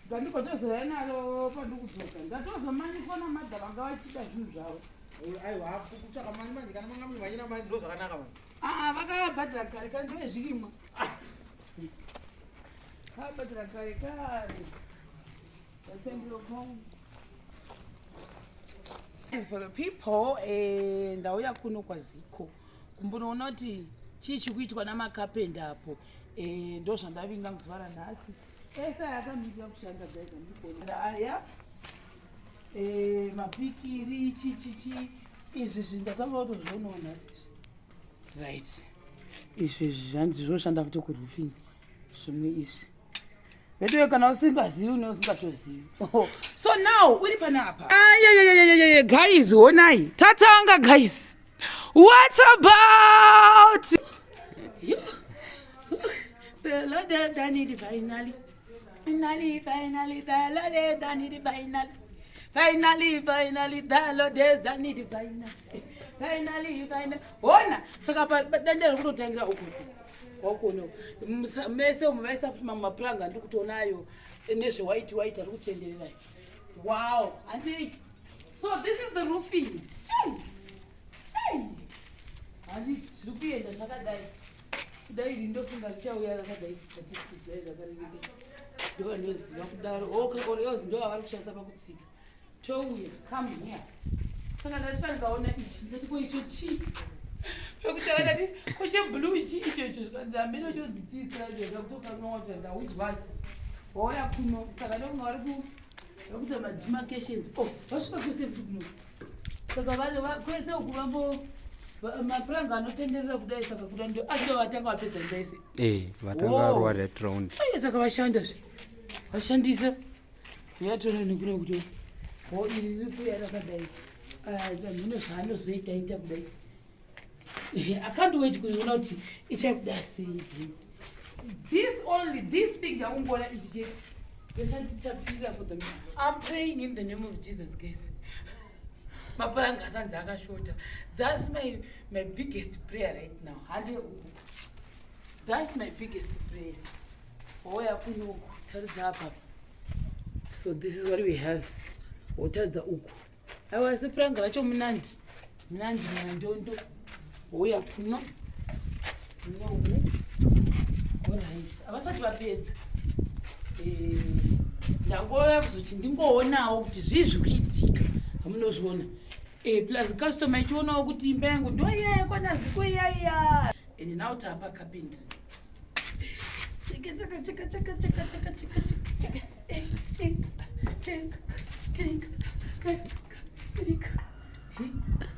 Ngandikotozoya nalo pandikudzoka ndatozomani kona madha vanga vachita zvinhu zvavo aiwa kutsvaka mani manje kana manga muri vachina mani ndo zvakanaka mani vakavabhadhira kare kare ndozvirimwa vakabhadhira kare kare is for the people ndauya kuno kwaZiko kumbonoona kuti chii chikuitwa namakapenda apo ndo zvandavinga muzuva ranhasi ese ayakamira kushanda guys andikona aya mapikiri chichichi izvi zvindakanga kutozvionawo nhasi right izvi zvandizvoshanda futi kurufini zvimwe izvi vetowe kana usingazivi une usingatozivi so now uri panapa guys honai tatanga guys what about the Lord has done it finally. Finally, the Lord has done it finally. Finally, the Lord has done it finally. Ona, saka padandera kutotangira ukutu. Wakono. Mese umevaisa futi mamaplanga ndikutonayo nezve white ari kutenderera. Wow, auntie. So this is the roofing. Shai. Andi zvikuenda zvakadai. Kudai ndofunga richauya rakadai katisikizwai zvakarereka ndovandoziva kudaro ozi ndo avari kushandisa pakutsika touya come here saka ndatifa ndikaona ichi ndati ko icho chii pekuti akadati kucheblue chii ichocho zvikanzambeno chodzichiisiraoga kutokanawata ndaudzwasi wauya kuno saka ndokunga vari kuita mademarcations vasvika kwese futi kuno saka kwese uku vambo mapuranga anotenderera kudai saka kuda ndio azvo vatanga vapedza ndaise vatanga varuwa red round saka vashandisa yatona nekuno kuti iri riri kuya rakadai mhino zvaanozoitaita kudai I can't wait kuiona kuti ichakuda sei this thing yakungoona ichi chete ndochanditapirira for them. I'm praying in the name of Jesus guys. Mapuranga asanzi akashota. That's my biggest prayer right now. That's my biggest prayer. Oya kuno taridza apa. So this is what we have. Otaridza uku. Aiwa sepuranga racho munandi nandondo. Oya kuno. Alright. Avasati vapedza. Ndangoya kuzoti ndingoonawo kuti zvizvi kuitika. Hamunozviona. Plus customer ichionawo kuti imba yangu ndoiyaya kwana Ziko iyaya. And now tapa kapindi. Cheka.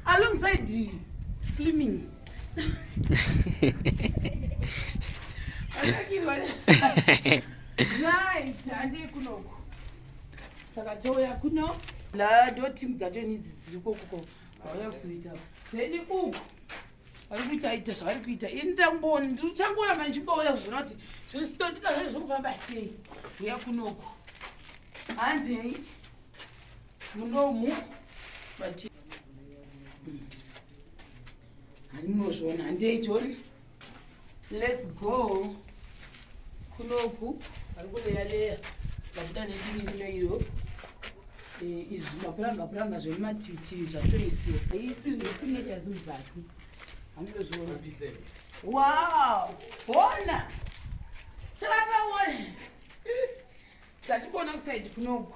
Alongside slimming. Right, ande kunoko. Saka toya kuno. La do team dzacho nidzi dziriko kuko. Vauya kuzoita. Then uku. Vari kuita zvavari kuita. Indamboni ndichangora manjimbo oya kuzona kuti zvisitondida zvese zvokufamba sei. Uya kunoko. Hanzi munomu bati. Hanimozvona handeichoni. Let's go. Kunoku vari kuleya vakuita nechivingilo iro izvi mapuranga zvemumativi zvatoisiwa isi zvinopingecha zimuzasi hamuzozviona. Wow, bona takataona tatikuona kusaidi kunoku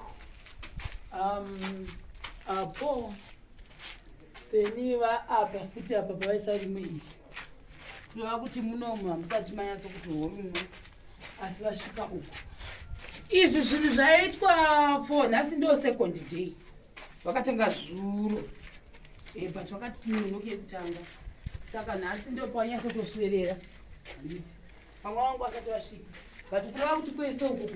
apo peniva apa futi apa pavaisa rimwe iri kureva kuti munomu hamusati manyatso kuti horuno asi vasvika uku. Izvi zvinhu zvaitwa for nhasi ndo second day. Vakatanga zuro. But vakati nonoke kutanga. Saka nhasi ndo panyatso kuswedera. Handiti. Pamwe wangu vakati vasvika. But kureva kuti kwese uku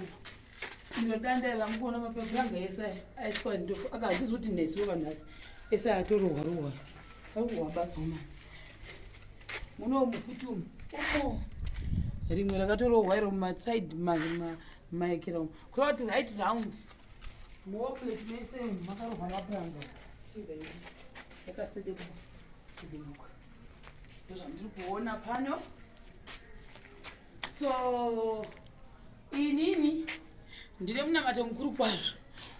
inodandela mukuona mapuranga ese aiswa ndofu. Handisi kuti nhasi wova nhasi. Ese atorohwa. Aruhwa basa mama. Muno mufutumu. Rimwe rakatorohwa iro mumatside maekera kureva kuti right round moplate mese makarohwa mapuranga singa ii yakasedemuka ndozvandiri kuona pano. So inini ndine munamata mukuru kwazvo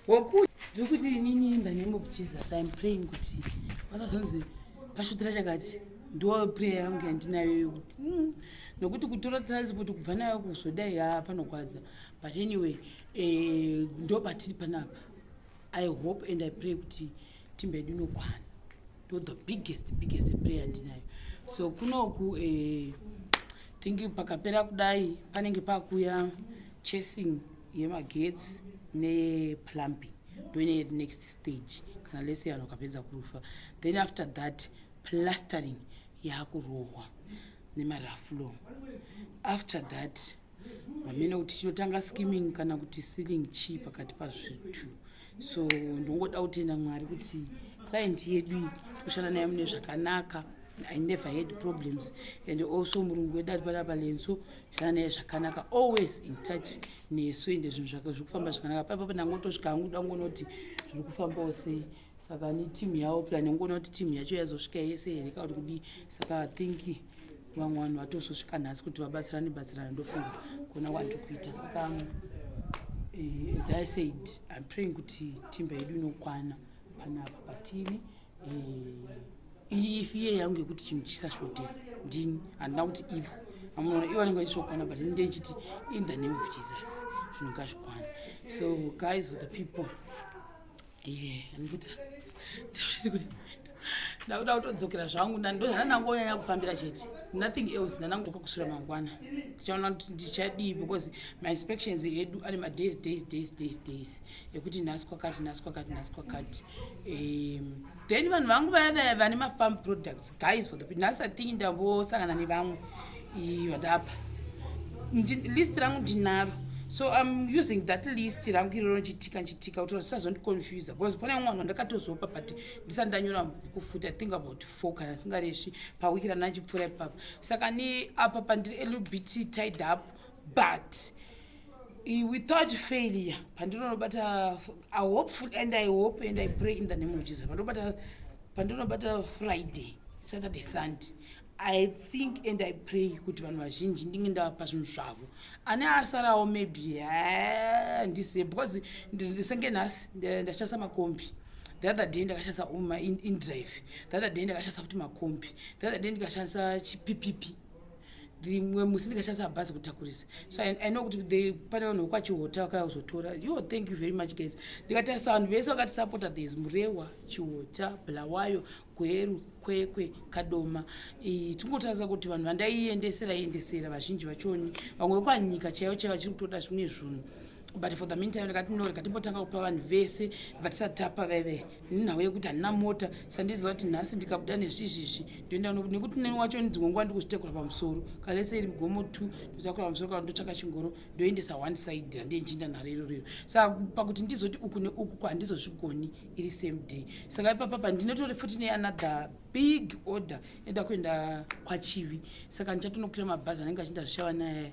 wokuti ndiri kuti inini in the name of Jesus I'm praying kuti vasazonzi pashutira chakati ndo prayer yangu yandinayo yokuti nokuti kutora transport kubva nayo kuzodai panorwadza but anyway ndo patiri panapa. I hope and I pray kuti timbe yedu inokwana ndo the biggest prayer yandinayo. So kunoku think pakapera kudai panenge pakuya chasing yemagetsi neplumbing ndoine next stage kana lese yanhu akapedza kurufa. Then after that plastering yakurohwa nemaraflo. After that mamene kuti chinotanga skimming kana kuti sealing chi pakati pazvitu. So ndongoda kutenda Mwari kuti client yedu kushanda naye mune zvakanaka. I never had problems, and also Murungu wedu ari panapa lenso shanda naye zvakanaka, always in touch nesu ende zvinhu zvake zviri kufamba zvakanaka. Paipapo ndangotosvika hangu dangonoti zviri kufambawo sei, saka ni team yawo plan yangoona kuti team yacho yazosvika yese here kana kuti kudii. Saka I think vamwe vanhu vatozosvika nhasi kuti vabatsirane ndofunga kuona kwandiri kuita. Saka as I said I'm praying kuti timba yedu inokwana panapa patini. If iye yangu yekuti chinhu chisashotera ndini handina kuti ivo amunoona ivo vanenge vachizokwana but ndei chiti in the name of Jesus zvinhu ngazvikwana. So guys, for the people ndakuda kutodzokera zvangu ndandonyanya kufambira chete, nothing else. Ndanangotoka kusura mangwana ndichaona kuti ndichadii because my inspections edu ane madays ekuti nhasi kwakati. Then vanhu vangu vaya vane mafarm products, guys, for the people nhasi atingi ndambosangana nevamwe vandapa list rangu ndinaro. So I'm using that list rangu iroro nchitika kuti vasazondiconfuse because pane mwana ndakatozopa but ndisati ndanyora kufuta I think about 4 kana singareshi pawiki ranachipfuura ipapo. Saka ni apa pandiri a little bit tied up but without failure pandinobata I hopeful and I hope and I pray in the name of Jesus pandinobata Friday, Saturday, Sunday I think and I pray kuti vanhu vazhinji ndinge ndavapa zvinhu zvavo ane asarawo maybe ndise because ndisenge nhasi ndachasa makombi. The other day ndakashandisa InDrive, the other day ndakashandisa futi makombi, the other day ndikashandisa chiPPP, rimwe musi ndikashandisa bhazi kutakurisa. So I know kuti pane vanhu vokwachihota vakazotora. Thank you very much guys. Ndikatarisa vanhu vese vakatisapota, there is Murewa, Chihota, Bulawayo, Gweru, Kwekwe, Kadoma. Tingotarisa kuti vanhu vandaiendesera vazhinji vachoni vamwe vokwanyika chaivo vachiri kutoda zvimwe zvinhu. But for the meantime ndikatimbotanga kupa vanhu vese vatisatapa vaive nenhau yekuti handina mota. Sandiziva kuti nhasi ndikabuda nezvizvizvi ndoenda nekuti neni wacho dzimwe nguva ndikuzitekura pamusoro kalese iri mugomo 2 ndotakura pamusoro kana ndotsvaka chingoro ndoendesa one side handichinda nhare irorero. Saka pakuti ndizoti uku neuku handizozvigoni iri same day. Saka ipapapa ndinotori futi neanother big order enda kuenda kwachivi. Saka ndichatonokwira mabhazi anenge achinda zvishawa naye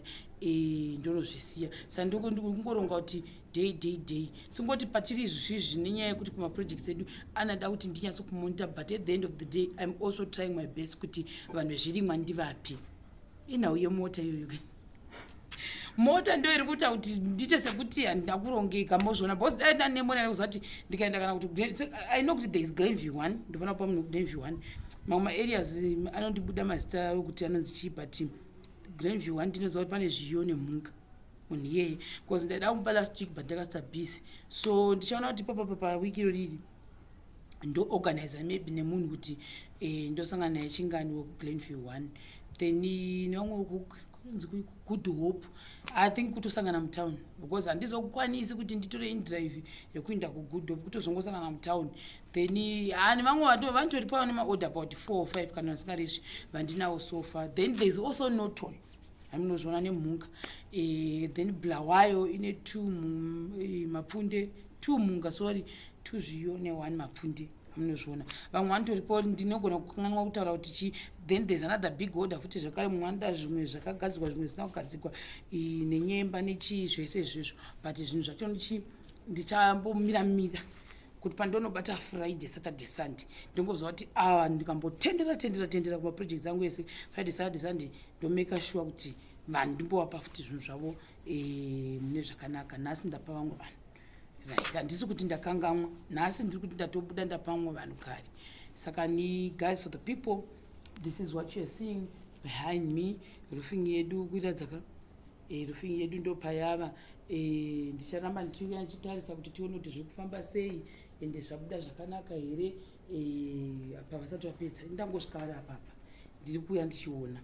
ndonozvisiya. Saka ndikungoronga kuti day singoti patiri zvizvi nenyaya yekuti kumaprojects edu anoda kuti ndinyatso kumonita but at the end of the day I'm also trying my best kuti vanhu vezvirimwa ndivape. Inhau yemota iyoyo mota ndo iri kuita kuti ndite sekuti handina kurongeka mozvona because dai ndanemona nekuziva kuti ndikaenda kana kuti I know kuti there is Glenview 1 ndofana kupa munhu Glenview 1 mamwe areas anondibuda mazita okuti anonzi chii but Glenview 1 ndinoziva kuti pane zviyo nemhunga munhu iyeye because ndaida kumupa last week but ndakasita busy. So ndichaona kuti papapa wiki iroriri ndo-organizer maybe nemunhu kuti ndosangana naye chingani weku-Glenview 1 then nevamwe Good Hope I think kutosangana mutown because handizokwanisi kuti nditore InDrive yekuenda kuGood Hope kutozongosangana mutown then nevamwe vanotori pawo nemaorder about 4 or 5 kana vasingareshi vandinawo so far. Then there is also Norton amunozviona nemhunga then Bulawayo ine 2 mapfunde 2 mhunga 2 zviyo ne1 mapfunde munozviona. Vamwe vanotoripo ndinogona kukanganwa kutaura kuti chi then there's another big order futi zvakare mwanda zvimwe zvakagadzirwa zvimwe zvisina kugadzirwa nenyemba nechi zvese izvizvo but zvinhu zvacho ndichambomira kuti pandonobata Friday, Saturday, Sunday ndingoziva kuti ndikambotendera kumaprojects angu ese Friday, Saturday, Sunday ndomeka sure kuti vanhu ndimbovapa futi zvinhu zvavo mune zvakanaka. Nhasi ndapa vamwe vanhu, right? Handisi kuti ndakangamwa, nhasi ndiri kuti ndatobuda ndapa vamwe vanhu kare. Saka ni guys, for the people, this is what you're seeing behind me. Roofing yedu kuiratidza roofing yedu ndo payava. Ndicharamba ndichiuya ndichitarisa kuti tione kuti zviri kufamba sei ende zvabuda zvakanaka here apa vasati vapedza. Ndangosvika vari apapa, ndiri kuuya ndichiona.